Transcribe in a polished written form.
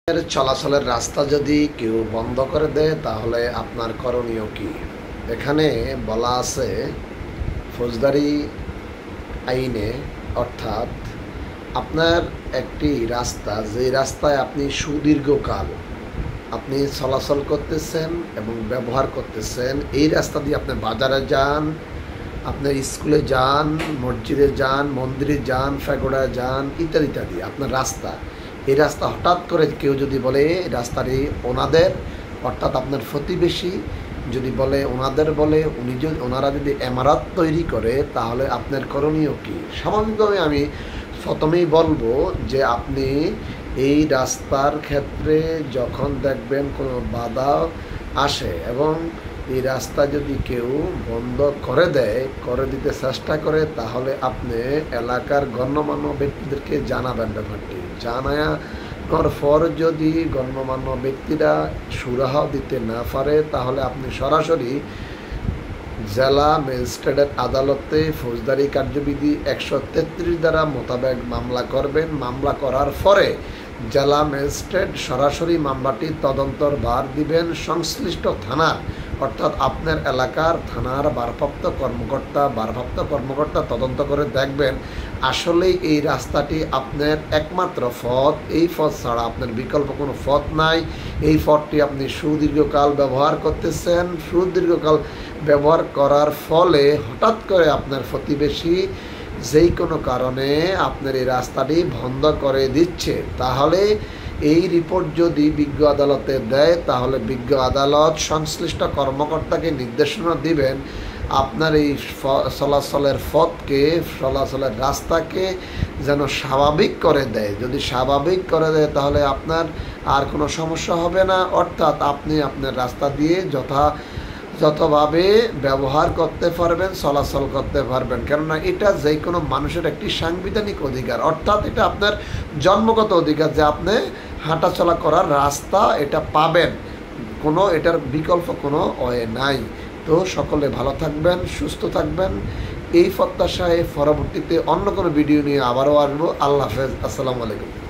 চলাচলের রাস্তা যদি কেউ বন্ধ করে দেয় তাহলে আপনার করণীয় কি? এখানে বলা আছে ফৌজদারি আইনে, অর্থাৎ আপনার একটি রাস্তা, যে রাস্তায় আপনি সুদীর্ঘকাল আপনি চলাচল করতেছেন এবং ব্যবহার করতেছেন, এই রাস্তা দিয়ে আপনি বাজারে যান, আপনার স্কুলে যান, মসজিদে যান, মন্দিরে যান, ফেগোড়ায় যান, ইত্যাদি ইত্যাদি আপনার রাস্তা। এই রাস্তা হঠাৎ করে কেউ যদি বলে রাস্তাটি ওনাদের, অর্থাৎ আপনার প্রতিবেশী যদি বলে ওনাদের, বলে ওনারা যদি এমারত তৈরি করে, তাহলে আপনার করণীয় কী? স্বাভাবিকভাবে আমি প্রথমেই বলবো যে আপনি এই রাস্তার ক্ষেত্রে যখন দেখবেন কোনো বাধা আসে এবং এই রাস্তা যদি কেউ বন্ধ করে দেয়, করে দিতে চেষ্টা করে, তাহলে আপনি এলাকার গণ্যমান্য ব্যক্তিদেরকে জানাবেন ব্যাপারটি। জানানোর পর যদি গণ্যমান্য ব্যক্তিরা সুরাহা দিতে না পারে, তাহলে আপনি সরাসরি জেলা ম্যাজিস্ট্রেটের আদালতে ফৌজদারি কার্যবিধি 133 দ্বারা মোতাবেক মামলা করবেন। মামলা করার পরে জেলা ম্যাজিস্ট্রেট সরাসরি মামলাটি তদন্তর ভার দিবেন সংশ্লিষ্ট থানার, অর্থাৎ আপনার এলাকার থানার ভারপ্রাপ্ত কর্মকর্তা তদন্ত করে দেখবেন আসলেই এই রাস্তাটি আপনার একমাত্র পথ, এই পথ ছাড়া আপনার বিকল্প কোনো পথ নাই। এই পথটি আপনি সুদীর্ঘকাল ব্যবহার করতেছেন, সুদীর্ঘকাল ব্যবহার করার ফলে হঠাৎ করে আপনার প্রতিবেশী যেই কোনো কারণে আপনার এই রাস্তাটি বন্ধ করে দিচ্ছে, তাহলে এই রিপোর্ট যদি বিজ্ঞ আদালতে দেয়, তাহলে বিজ্ঞ আদালত সংশ্লিষ্ট কর্মকর্তাকে নির্দেশনা দিবেন আপনার এই চলাচলের পথকে, চলাচলের রাস্তাকে যেন স্বাভাবিক করে দেয়। যদি স্বাভাবিক করে দেয় তাহলে আপনার আর কোনো সমস্যা হবে না, অর্থাৎ আপনি আপনার রাস্তা দিয়ে যতভাবে ব্যবহার করতে পারবেন, চলাচল করতে পারবেন। কেননা এটা যে কোনো মানুষের একটি সাংবিধানিক অধিকার, অর্থাৎ এটা আপনার জন্মগত অধিকার যে আপনি হাঁটাচলা করার রাস্তা এটা পাবেন, কোনো এটার বিকল্প কোনো ওয়ে নাই। তো সকলে ভালো থাকবেন, সুস্থ থাকবেন, এই প্রত্যাশায় পরবর্তীতে অন্য কোনো ভিডিও নিয়ে আবারও আসবো। আল্লাহ হাফেজ, আসসালামু আলাইকুম।